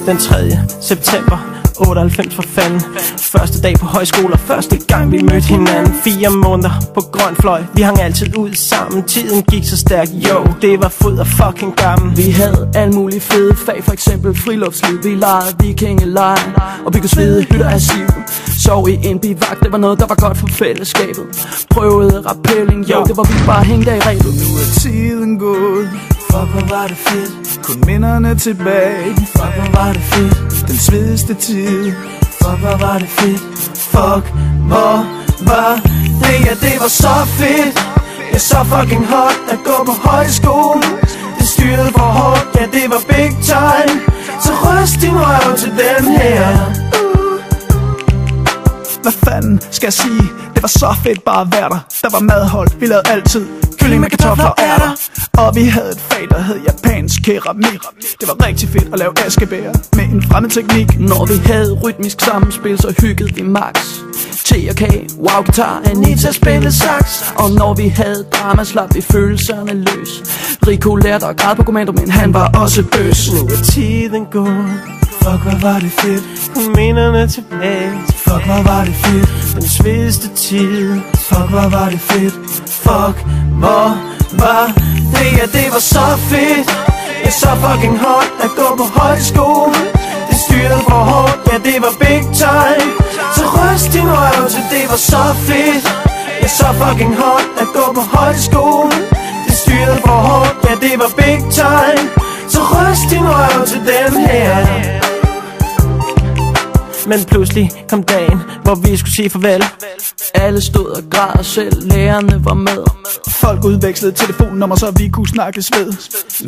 Den 3. september 98 for fanden. Første dag på højskole og første gang vi mødte hinanden. 4 måneder på grøn fløj, vi hang altid ud sammen. Tiden gik så stærkt, jo, det var fod og fucking gammel. Vi havde alle mulige fede fag, for eksempel friluftsliv. Vi legede vikingeleje og byggede svede hytter af siv. Sov i en bivak, det var noget der var godt for fællesskabet. Prøvede rappelling, jo, det var vi bare hængt af i rebet. Nu er tiden gået, fuck hvor var det fedt. Kun minderne tilbage, fuck hvor var det fedt. Den svedigste tid, fuck hvor var det fedt. Fuck hvor var det, ja det var så fedt. Ja så fucking hot at gå på højskole. Det styrede for hårdt, ja det var big time. Så ryst din røv til den her. Hvad fanden skal jeg sige? Det var så fedt bare at være der. Der var madhold, vi lavede altid kylling med kartofler og ærter. Og vi havde et fag, der hed japansk keramik. Det var rigtig fedt at lave askebæger med en fremmed teknik. Når vi havde rytmisk samspil, så hyggede vi max. Te og kage, wow guitar, Anita spillede sax. Og når vi havde drama, slap vi følelserne løs. Rico lærte at græde på kommando, men han var også bøs. Nu er tiden gået, fuck hvor var det fedt. kun minderne tilbage. Fuck hvor var det fedt. Den svedigste tid, Fuck hvor var det fedt. Fuck hvor var det, ja det var så fedt. Ja så fucking hot at gå på højskole. Det styrede for hårdt, ja det var big time. Så ryst din røv til det var så fedt. Ja så fucking hot at gå på højskole. Det styrede for hårdt, ja det var big time. Så ryst din røv til den her. men pludselig kom dagen, hvor vi skulle sige farvel. Alle stod og græd, og selv lærerne var med. Folk udvekslede telefonnummer, så vi kunne snakkes ved.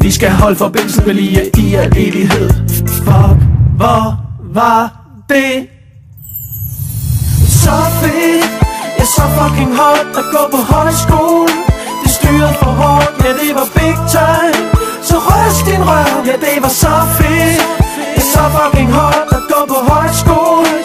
Vi skal holde forbindelsen ved lige i al evighed. Fuck, hvor var det så fedt. Ja, så fucking hot at gå på højskole. Det styrede for hårdt, ja det var big time. Så ryst din røv, ja det var så fedt. Ja, så fucking hot at gå på højskole.